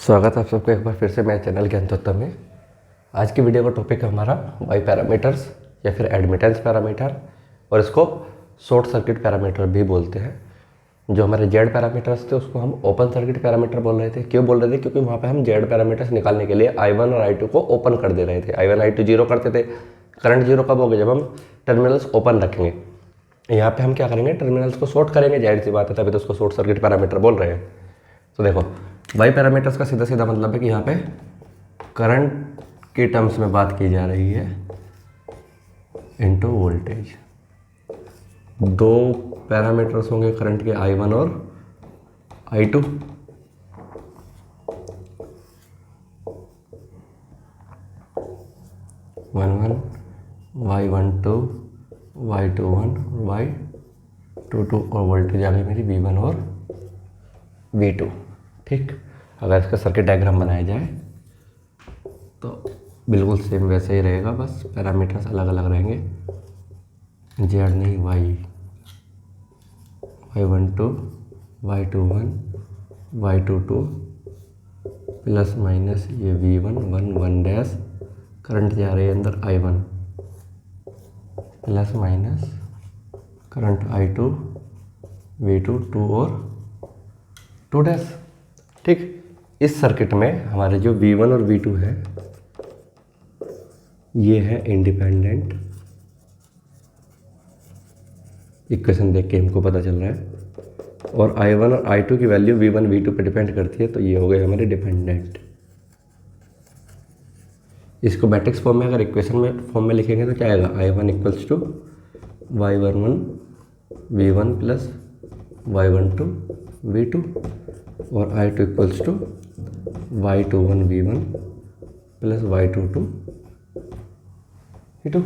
स्वागत है आप सबको एक बार फिर से मेरे चैनल ज्ञान तत्व में। आज की वीडियो का टॉपिक है हमारा वाई पैरामीटर्स या फिर एडमिटेंस पैरामीटर, और इसको शॉर्ट सर्किट पैरामीटर भी बोलते हैं। जो हमारे जेड पैरामीटर्स थे उसको हम ओपन सर्किट पैरामीटर बोल रहे थे। क्यों बोल रहे थे? क्योंकि वहाँ पे हम जेड पैरामीटर्स निकालने के लिए I1 और I2 को ओपन कर दे रहे थे। I1 I2 जीरो करते थे। करंट जीरो कब होगा? जब हम टर्मिनल्स ओपन रखेंगे। यहाँ पे हम क्या करेंगे? टर्मिनल्स को शॉर्ट करेंगे, जाहिर सी बात है, तभी तो उसको शॉर्ट सर्किट पैरामीटर बोल रहे हैं। तो देखो, वाई पैरामीटर्स का सीधा सीधा मतलब है कि यहाँ पे करंट के टर्म्स में बात की जा रही है इनटू वोल्टेज। दो पैरामीटर्स होंगे करंट के, I1 और I2। Y12, Y21, Y22 और वोल्टेज आ गई मेरी V1 और V2। ठीक, अगर इसका सर्किट डायग्राम बनाया जाए तो बिल्कुल सेम वैसे ही रहेगा, बस पैरामीटर्स अलग अलग रहेंगे। जेड नहीं, Y12, Y21, Y22 plus minus ये V1 1 डैश, करंट जा रही है अंदर I1 plus minus current I2 V2 2 और 2 डैश। ठीक, इस सर्किट में हमारे जो V1 और V2 है ये है इंडिपेंडेंट। इक्वेशन देख के हमको पता चल रहा है। और I1 और I2 की वैल्यू V1 V2 पे डिपेंड करती है, तो ये हो गए हमारे डिपेंडेंट। इसको मैट्रिक्स फॉर्म में अगर इक्वेशन में फॉर्म में लिखेंगे तो क्या आएगा? I1 equals to Y11 V1 plus Y12 V2 और I2 equals to Y21 V1 plus Y22 V2।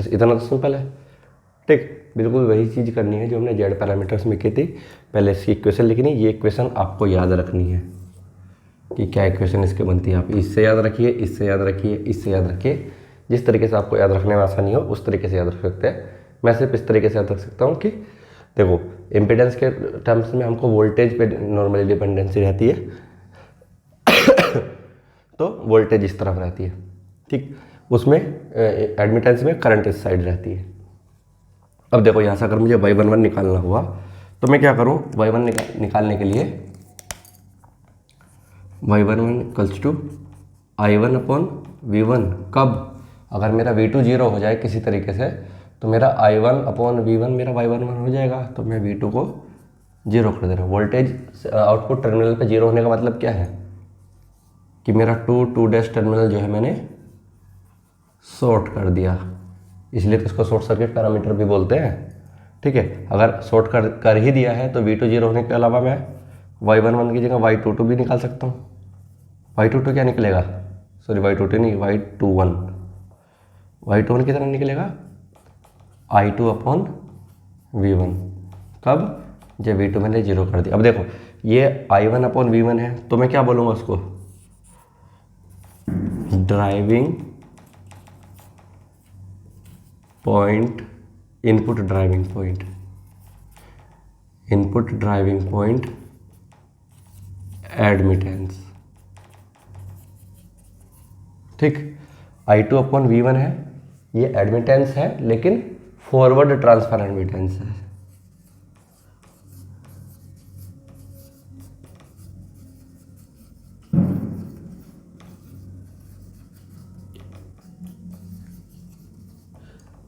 इतना तो सिंपल है। ठीक, बिल्कुल वही चीज़ करनी है जो हमने जेड पैरामीटर्स में की थी। पहले इसकी इक्वेशन लिखनी है। ये इक्वेशन आपको याद रखनी है कि क्या इक्वेशन इसके बनती है। आप इससे याद रखिए, इससे याद रखिए, इससे याद रखिए। जिस तरीके से आपको याद रखने में आसानी हो उस तरीके से याद रख सकते हैं। मैं सिर्फ इस तरीके से याद रख सकता हूँ कि देखो, इम्पीडेंस के टर्म्स में हमको वोल्टेज पे नॉर्मली डिपेंडेंसी रहती है तो वोल्टेज इस तरफ रहती है। ठीक, उसमें एडमिटेंस में करंट इस साइड रहती है। अब देखो, यहाँ से अगर मुझे Y11 निकालना हुआ तो मैं क्या करूँ? Y1 निकालने के लिए Y11 equals to I1 upon V1। कब? अगर मेरा V2 जीरो हो जाए किसी तरीके से तो मेरा I1 अपॉन V1 मेरा Y11 हो जाएगा, तो मैं V2 को जीरो कर दे रहा हूँ। वोल्टेज आउटपुट टर्मिनल पे जीरो होने का मतलब क्या है कि मेरा 2 डैश टर्मिनल जो है मैंने शॉर्ट कर दिया, इसलिए तो इसको शॉर्ट सर्किट पैरामीटर भी बोलते हैं। ठीक है, अगर शॉर्ट कर ही दिया है तो V2 जीरो होने के अलावा मैं Y11 की जगह Y22 भी निकाल सकता हूँ। Y22 क्या निकलेगा? सॉरी, Y22 नहीं, Y21 कितना निकलेगा? I2 upon V1। कब? जब V2 मैंने जीरो कर दिया। अब देखो, ये I1 अपॉन V1 है तो मैं क्या बोलूँगा उसको? Driving point, input driving point, input driving point admittance. ठीक, I2 अपॉन V1 है, ये एडमिटेंस है लेकिन फॉरवर्ड ट्रांसफर एडमिटेंस है।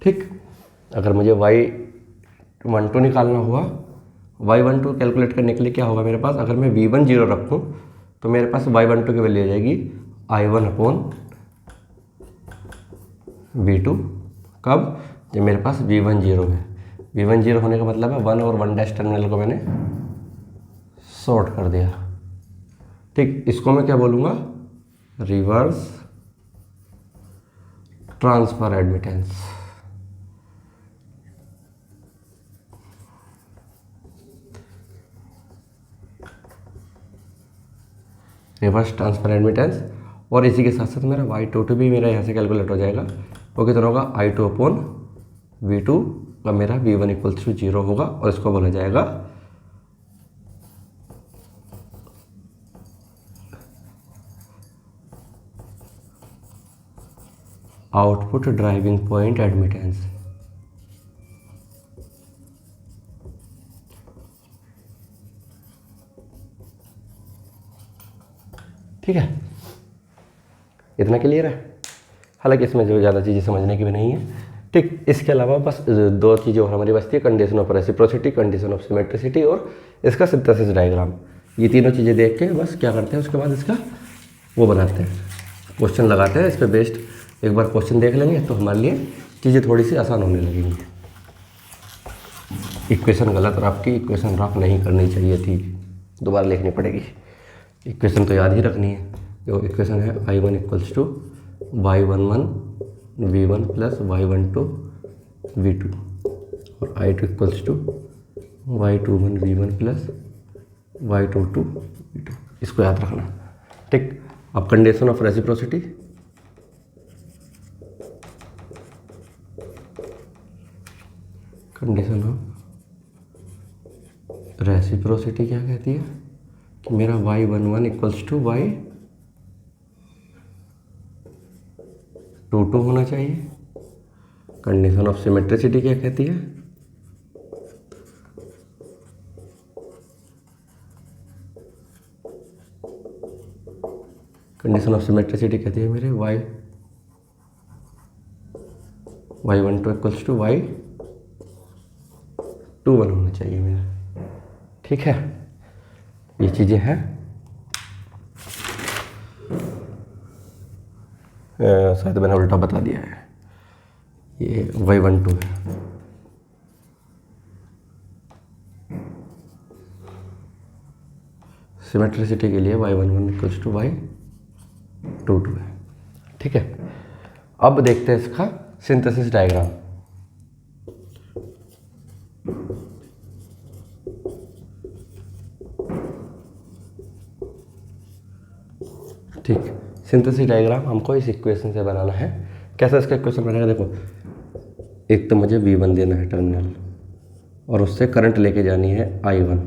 ठीक, अगर मुझे Y12 निकालना हुआ, Y12 कैलकुलेट करने के लिए क्या होगा मेरे पास? अगर मैं V1 जीरो रखूँ तो मेरे पास Y12 की वैल्यू आ जाएगी I1 अपॉन V2। कब? जब मेरे पास V1 जीरो है। V1 जीरो होने का मतलब है 1 और 1 डैश टर्मिनल को मैंने शॉर्ट कर दिया। ठीक, इसको मैं क्या बोलूँगा? Reverse transfer admittance. Reverse transfer admittance. और इसी के साथ साथ मेरा Y22 भी मेरा यहाँ से कैलकुलेट हो जाएगा। वो कितना होगा? I2 अपॉन V2 का मेरा V1 इक्वल्स टू जीरो होगा, और इसको बोला जाएगा आउटपुट ड्राइविंग पॉइंट एडमिटेंस। ठीक है, इतना क्लियर है। हालांकि इसमें जो ज़्यादा चीज़ें समझने की भी नहीं है। ठीक, इसके अलावा बस दो चीज़ें और हमारी बचती है, condition of reciprocity, condition of symmetricity और इसका सिंथेसिस डायग्राम। ये तीनों चीज़ें देख के बस क्या करते हैं, उसके बाद इसका वो बनाते हैं, क्वेश्चन लगाते हैं। इस पर बेस्ड एक बार क्वेश्चन देख लेंगे तो हमारे लिए चीज़ें थोड़ी सी आसान होने लगेंगी। इक्वेशन गलत रफ की, इक्वेशन रफ नहीं करनी चाहिए थी, दोबारा लिखनी पड़ेगी। इक्वेशन तो याद ही रखनी है। जो इक्वेशन है I1 equals to y11 v1 plus y12 v2 और I2 equals to y21 v1 plus y22 v2। इसको याद रखना। ठीक, अब condition of reciprocity, condition of reciprocity क्या कहती है कि मेरा y11 इक्वल्स टू y22 होना चाहिए। कंडीशन ऑफ सिमेट्रिसिटी क्या कहती है, कंडीशन ऑफ सिमेट्रिसिटी कहती है मेरे y12 इक्वल्स टू y21 होना चाहिए मेरा। ठीक है, ये चीज़ें हैं। शायद मैंने उल्टा बता दिया है, ये y12 है। सिमेट्रिसिटी के लिए y11 इक्वल्स टू y22 है। ठीक है, अब देखते हैं इसका सिंथेसिस डायग्राम। ठीक, सिंथेसिस डायग्राम हमको इस इक्वेशन से बनाना है। कैसे इसका इक्वेशन बनेगा, देखो, एक तो मुझे V1 देना है टर्मिनल और उससे करंट लेके जानी है I1।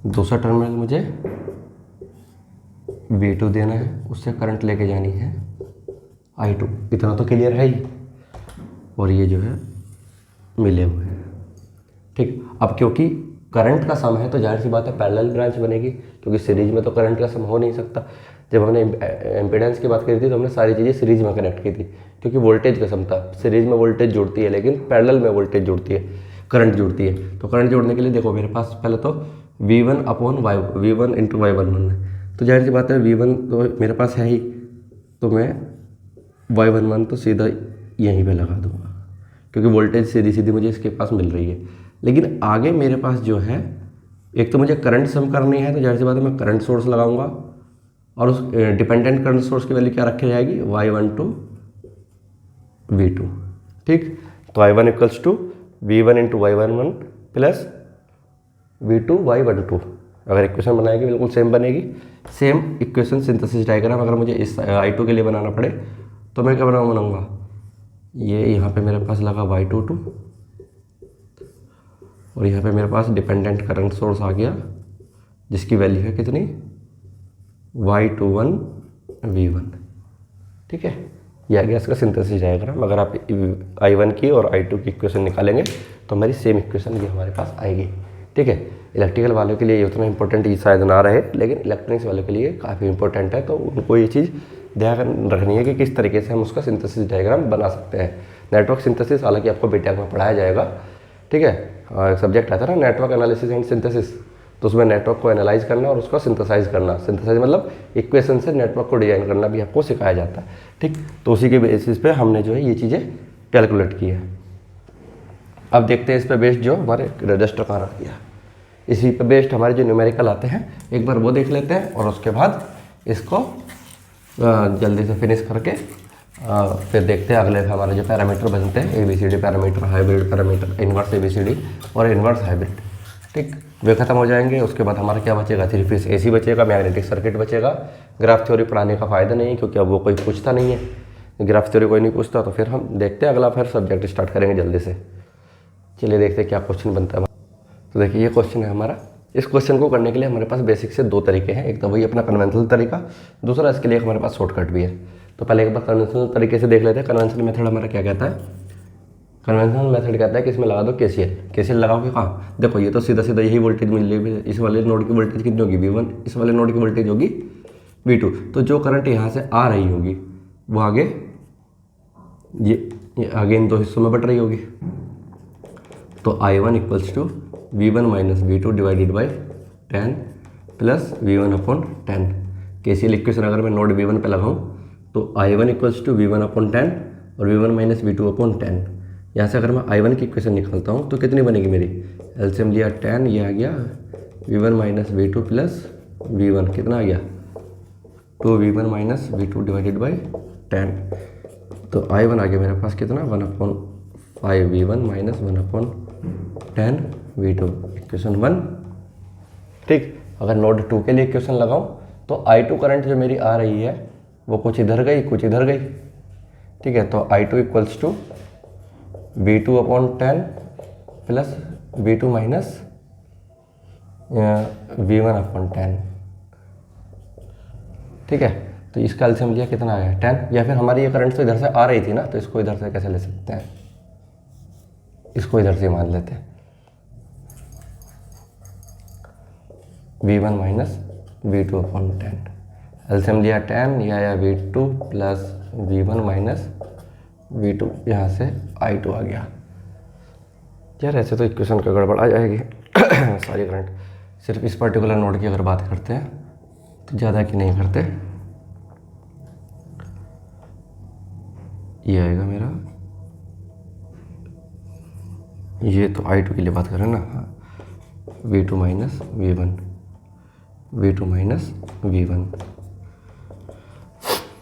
दूसरा टर्मिनल मुझे V2 देना है, उससे करंट लेके जानी है I2। इतना तो क्लियर है ही, और ये जो है मिले हुए हैं। ठीक, अब क्योंकि करंट का सम है तो जाहिर सी बात है पैरेलल ब्रांच बनेगी, क्योंकि सीरीज में तो करंट का सम हो नहीं सकता। जब हमने इम्पीडेंस की बात करी थी तो हमने सारी चीज़ें सीरीज में कनेक्ट की थी, क्योंकि वोल्टेज का सम था। सीरीज में वोल्टेज जुड़ती है लेकिन पैरेलल में वोल्टेज जुड़ती है, करंट जुड़ती है। तो करंट जोड़ने के लिए देखो मेरे पास पहले तो V1 upon V1 into y11 है, तो जाहिर सी बात है V1 तो मेरे पास है ही, तो मैं y11 तो सीधा यहीं पे लगा दूंगा, क्योंकि वोल्टेज सीधी सीधी मुझे इसके पास मिल रही है। लेकिन आगे मेरे पास जो है, एक तो मुझे करंट सम करनी है, तो जाहिर सी बात है मैं करंट सोर्स लगाऊंगा और उस डिपेंडेंट करंट सोर्स की वैल्यू क्या रखी जाएगी, y12 v2। ठीक, तो I1 equals to V1 into y11 plus V2 y12। अगर इक्वेशन बनाएगी बिल्कुल सेम बनेगी। सेम इक्वेशन सिंथेसिस डायग्राम अगर मुझे इस I2 के लिए बनाना पड़े तो मैं क्या बनाऊंगा, ये यहाँ पे मेरे पास लगा y22 और यहाँ पे मेरे पास डिपेंडेंट करंट सोर्स आ गया जिसकी वैल्यू है कितनी, y21 v1। ठीक है, ये आ गया इसका सिंथेसिस डायग्राम। अगर आप I1 की और I2 की इक्वेशन निकालेंगे तो हमारी सेम इक्वेशन भी हमारे पास आएगी। ठीक है, इलेक्ट्रिकल वालों के लिए ये उतना इंपॉर्टेंट ये शायद ना रहे, लेकिन इलेक्ट्रॉनिक्स वालों के लिए काफ़ी इंपॉर्टेंट है, तो उनको ये चीज़ ध्यान रखनी है कि किस तरीके से हम उसका सिंथेसिस डायग्राम बना सकते हैं। नेटवर्क सिंथेसिस हालांकि आपको बीटेक में पढ़ाया जाएगा। ठीक है, सब्जेक्ट आता है ना नेटवर्क एनालिसिस एंड सिंथेसिस, तो उसमें नेटवर्क को एनालाइज करना और उसको सिंथेसाइज करना। सिंथेसाइज मतलब इक्वेशन से नेटवर्क को डिजाइन करना भी आपको सिखाया जाता है। ठीक, तो उसी के बेसिस पे हमने जो है ये चीज़ें कैलकुलेट की है। अब देखते हैं इस पे बेस्ड जो हमारे रजिस्टर कहाँ रख दिया, इसी पे बेस्ड हमारे जो न्यूमेरिकल आते हैं एक बार वो देख लेते हैं, और उसके बाद इसको जल्दी से फिनिश करके फिर देखते हैं अगले हमारे जो पैरामीटर बनते हैं, ABCD parameter, hybrid parameter, inverse ABCD और इन्वर्स हाइब्रिड। ठीक, वे खत्म हो जाएंगे। उसके बाद हमारा क्या बचेगा, 3 फेज AC बचेगा, मैग्नेटिक सर्किट बचेगा। ग्राफ थ्योरी पढ़ाने का फ़ायदा नहीं है क्योंकि अब वो कोई पूछता नहीं है, ग्राफ थ्योरी कोई नहीं पूछता। तो फिर हम देखते हैं अगला फिर सब्जेक्ट स्टार्ट करेंगे जल्दी से। चलिए देखते हैं क्या क्वेश्चन बनता है। तो देखिए ये क्वेश्चन है हमारा, इस क्वेश्चन को करने के लिए हमारे पास बेसिक से दो तरीके हैं, एक तो वही अपना कन्वेंशनल तरीका, दूसरा इसके लिए हमारे पास शॉर्टकट भी है। तो पहले एक बार कन्वेंशनल तरीके से देख लेते हैं। कन्वेंशनल मेथड हमारा क्या कहता है? कन्वेंशनल मेथड कहता है कि इसमें लगा दो केसीएल। केसीएल लगाओगे कहाँ? देखो ये तो सीधा सीधा यही वोल्टेज मिलेगी। इस वाले नोड की वोल्टेज कितनी होगी? V1। इस वाले नोड की वोल्टेज होगी V2। तो जो करंट यहाँ से आ रही होगी वो आगे ये आगे इन दो हिस्सों में बट रही होगी। तो I1 equals to V1 minus V2 divided by 10 plus V1 upon 10। KCL equation अगर मैं नोड V1 पे लगाऊँ तो I1 equals to V1 upon 10 और V1 माइनस V2 अपॉन 10। यहाँ से अगर मैं I1 की इक्वेशन निकालता हूँ तो कितनी बनेगी मेरी? एलसीएम लिया 10, ये आ गया V1 minus V2 plus V1, कितना आ गया? 2V1 minus V2 divided by 10। तो I1 आ गया मेरे पास कितना? 1/5V1 minus 1/10V2, equation 1। ठीक, अगर नोड 2 के लिए इक्वेशन लगाऊं तो I2 करंट जो मेरी आ रही है वो कुछ इधर गई कुछ इधर गई। ठीक है, तो I2 equals to V2 upon 10 plus V2 minus V1 upon 10। ठीक है, तो इसका एलसीएम लिया कितना आया? 10। या फिर हमारी ये करंट तो इधर से आ रही थी ना, तो इसको इधर से कैसे ले सकते हैं? इसको इधर से मान लेते हैं V1 minus V2 upon 10। LCM लिया 10, यह आया V2 plus V1 minus V2, यहाँ से I2 आ गया। यार ऐसे तो इक्वेशन का गड़बड़ आ जाएगी सारी करंट। सिर्फ इस पर्टिकुलर नोड की अगर बात करते हैं तो ज़्यादा की नहीं करते। ये आएगा मेरा, ये तो I2 के लिए बात करें ना, V2 minus V1, V2 minus V1।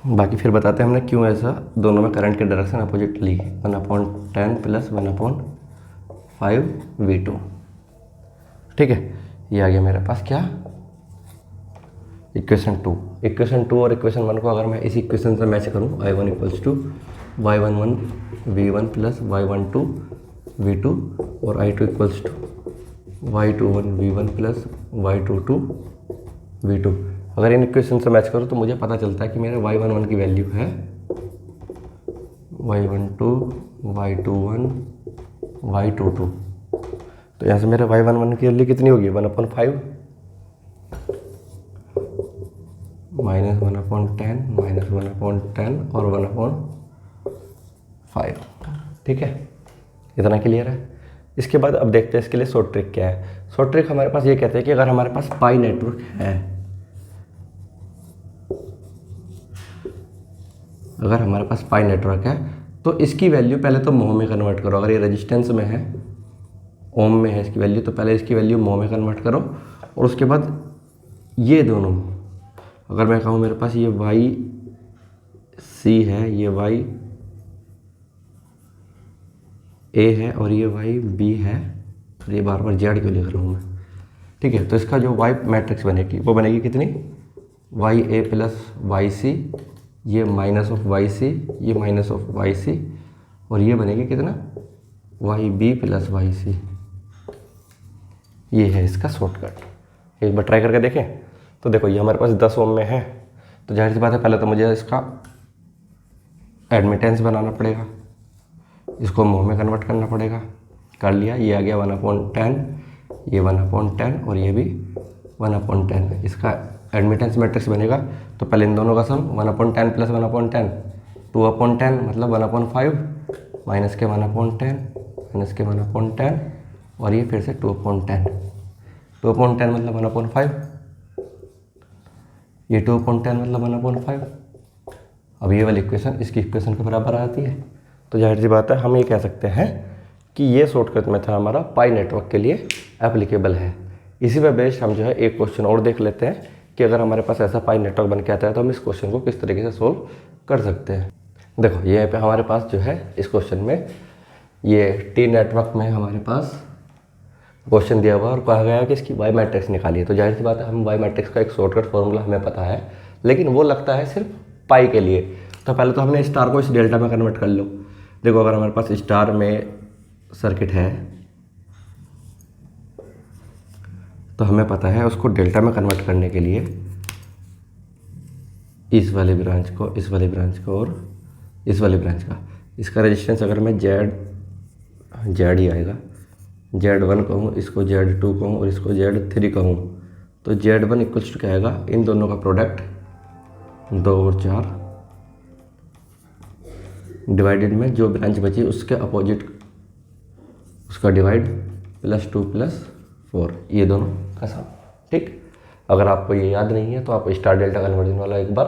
बाकी फिर बताते हैं हमने क्यों ऐसा दोनों में करंट की डायरेक्शन अपोजिट ली। 1/10 प्लस 1/5V2। ठीक है, ये आ गया मेरे पास क्या? इक्वेशन 2। इक्वेशन 2 और इक्वेशन 1 को अगर मैं इस इक्वेशन से मैच करूँ, I1 equals to Y11 V1 plus Y12 V2 और I2 equals to Y21 V1 plus Y22 V2। अगर इन इक्वेशन से मैच करूँ तो मुझे पता चलता है कि मेरे Y11 की वैल्यू है Y12 Y21 Y22। तो यहाँ से मेरे Y11 की वैल्यू कितनी होगी? 1/5 माइनस 1/10 माइनस 1/10 और 1/5। ठीक है, इतना क्लियर है। इसके बाद अब देखते हैं इसके लिए शॉर्ट ट्रिक क्या है। शॉर्ट ट्रिक हमारे पास ये कहते हैं कि अगर हमारे पास पाई नेटवर्क है, अगर हमारे पास पाई नेटवर्क है तो इसकी वैल्यू पहले तो मोह में कन्वर्ट करो। अगर ये रेजिस्टेंस में है, ओम में है इसकी वैल्यू, तो पहले इसकी वैल्यू मोह में कन्वर्ट करो और उसके बाद ये दोनों, अगर मैं कहूँ मेरे पास ये वाई सी है, ये वाई ए है और ये वाई बी है, और ये बार बार जेड क्यों लिख रहा हूँ मैं? ठीक है, तो इसका जो वाई मैट्रिक्स बनेगी वो बनेगी कितनी? वाई ए प्लस वाई सी, ये माइनस ऑफ वाई सी, ये माइनस ऑफ वाई सी, और ये बनेगी कितना? Y B plus Y C. ये है इसका शॉर्टकट। एक बार ट्राई करके देखें। तो देखो ये हमारे पास 10 ओम में है, तो जाहिर सी बात है पहले तो मुझे इसका एडमिटेंस बनाना पड़ेगा, इसको मोह में कन्वर्ट करना पड़ेगा। कर लिया, ये आ गया 1/10, ये 1/10 और ये भी 1/10। इसका एडमिटेंस मैट्रिक्स बनेगा तो पहले इन दोनों का सम 1/10 प्लस 1/10 2/10 मतलब 1/5 माइनस के 1/10 माइनस के 1/10 और ये फिर से 2/10। 2/10 मतलब 1/5, ये 2/10 मतलब 1/5। अब ये वाली इक्वेशन इसकी इक्वेशन के बराबर आती है। तो जाहिर सी बात है हम ये कह सकते हैं कि ये शॉर्टकट मेथड हमारा पाई नेटवर्क के लिए एप्लीकेबल है। इसी पे बेस्ड हम जो है एक क्वेश्चन और देख लेते हैं कि अगर हमारे पास ऐसा पाई नेटवर्क बन के आता है तो हम इस क्वेश्चन को किस तरीके से सोल्व कर सकते हैं। देखो ये पे हमारे पास जो है इस क्वेश्चन में ये टी नेटवर्क में हमारे पास क्वेश्चन दिया हुआ और कहा गया है कि इसकी वाई मैट्रिक्स निकालिए। तो जाहिर सी बात है हम वाई मैट्रिक्स का एक शॉर्टकट फॉर्मूला हमें पता है, लेकिन वो लगता है सिर्फ पाई के लिए। तो पहले तो हमने स्टार को इस डेल्टा में कन्वर्ट कर लो। देखो अगर हमारे पास स्टार में सर्किट है तो हमें पता है उसको डेल्टा में कन्वर्ट करने के लिए इस वाली ब्रांच को, इस वाली ब्रांच को और इस वाली ब्रांच का, इसका रेजिस्टेंस अगर मैं जेड ही आएगा, Z1 कहूँ, इसको Z2 कहूँ और इसको Z3 कहूँ, तो Z1 इक्वल्स टू क्या आएगा, इन दोनों का प्रोडक्ट 2 और 4 डिवाइडेड में जो ब्रांच बची उसके अपोजिट उसका डिवाइड +2 +4, ये दोनों का सम। ठीक, अगर आपको ये याद नहीं है तो आप स्टार डेल्टा कन्वर्जन वाला एक बार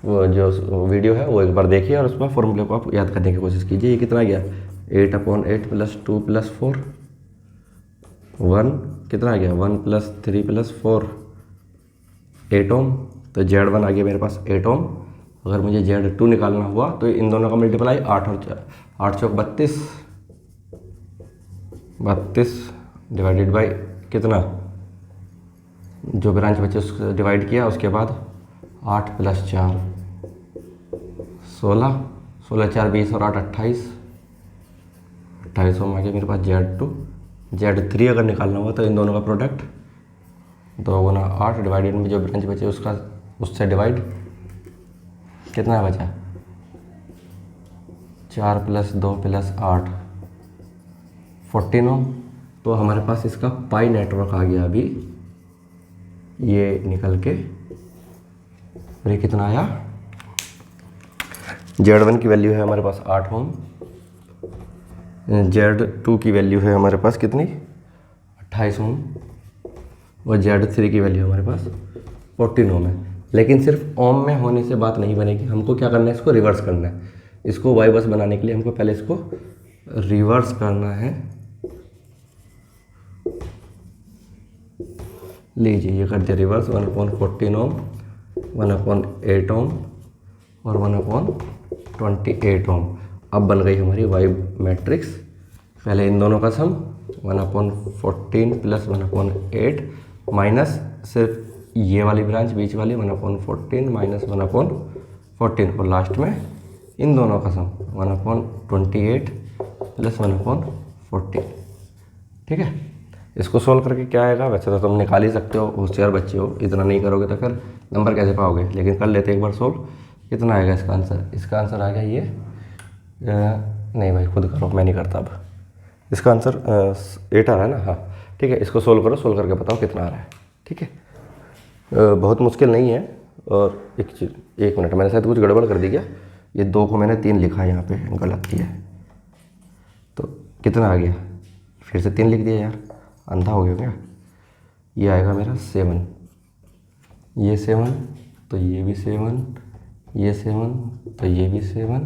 वो जो वीडियो है वो एक बार देखिए और उसमें फॉर्मूले को आप याद करने की कोशिश कीजिए। ये कितना गया, 8/8 +2 +4 1 कितना आ गया, 1 + 3 +4 8 ओम। तो Z1 आ गया मेरे पास 8 ओम। अगर मुझे Z2 निकालना हुआ तो इन दोनों का मल्टीप्लाई 8 और 8 चौक 32 डिवाइडेड बाई कितना, जो ब्रांच बचे उसको डिवाइड किया, उसके बाद 8 + 4 16, 16 4 20 और 8 28 ओम आ गया मेरे पास Z2। Z3 अगर निकालना हुआ तो इन दोनों का प्रोडक्ट 2 गुना 8 डिवाइडेड में जो ब्रांच बचे उसका उससे डिवाइड कितना बचा, 4 + 2 + 8 14 ओम। तो हमारे पास इसका पाई नेटवर्क आ गया अभी, ये निकल के और ये कितना आया, Z1 की वैल्यू है हमारे पास 8 ओम, Z2 की वैल्यू है हमारे पास कितनी 28 ओम और Z3 की वैल्यू हमारे पास 14 ओम है। लेकिन सिर्फ ओम में होने से बात नहीं बनेगी, हमको क्या करना है, इसको रिवर्स करना है। इसको वाई बस बनाने के लिए हमको पहले इसको रिवर्स करना है। लीजिए ये कर दिया रिवर्स, 1/14 ओम, 1/8 ओम और 1/28 ओम। अब बन गई हमारी वाई मैट्रिक्स। पहले इन दोनों का सम 1/14 + 1/8 माइनस सिर्फ ये वाली ब्रांच बीच वाली 1/14 माइनस 1/14 और लास्ट में इन दोनों का सम 1/28 + 1/14। ठीक है, इसको सोल्व करके क्या आएगा, वैसे तो तुम निकाल ही सकते हो, होशियार बच्चे हो, इतना नहीं करोगे तो फिर नंबर कैसे पाओगे, लेकिन कर लेते एक बार सोल्व। कितना आएगा इसका आंसर, इसका आंसर आ गया ये नहीं भाई खुद करो, मैं नहीं करता अब। इसका आंसर 8 आ रहा है ना, हाँ ठीक है, इसको सोल्व करो, सोल्व करके बताओ कितना आ रहा है। ठीक है, बहुत मुश्किल नहीं है। और एक मिनट, मैंने शायद कुछ गड़बड़ कर दी क्या, ये 2 को मैंने 3 लिखा है यहाँ पे, गलत है। तो कितना आ गया, फिर से 3 लिख दिया यार, अंधा हो गया क्या। ये आएगा मेरा 7, ये 7 तो ये भी 7, ये 7 तो ये भी 7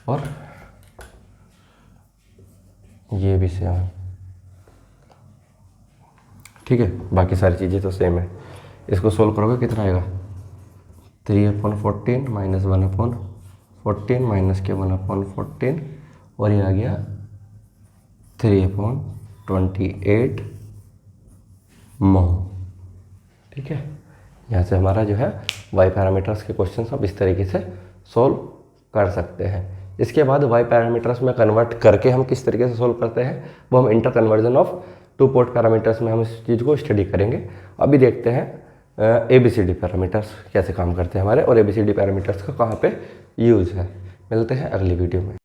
और ये भी 7। ठीक है, बाकी सारी चीज़ें तो सेम है। इसको सोल्व करोगे कितना आएगा, 3/14 माइनस 1/14 माइनस के 1/14 और ये आ गया 3/28 मोह। ठीक है, यहाँ से हमारा जो है वाई पैरामीटर्स के क्वेश्चन आप इस तरीके से सोल्व कर सकते हैं। इसके बाद वाई पैरामीटर्स में कन्वर्ट करके हम किस तरीके से सोल्व करते हैं वो हम inter conversion of 2 port parameters में हम इस चीज़ को स्टडी करेंगे। अभी देखते हैं ABCD पैरामीटर्स कैसे काम करते हैं हमारे, और ABCD पैरामीटर्स का कहाँ पे यूज़ है। मिलते हैं अगली वीडियो में।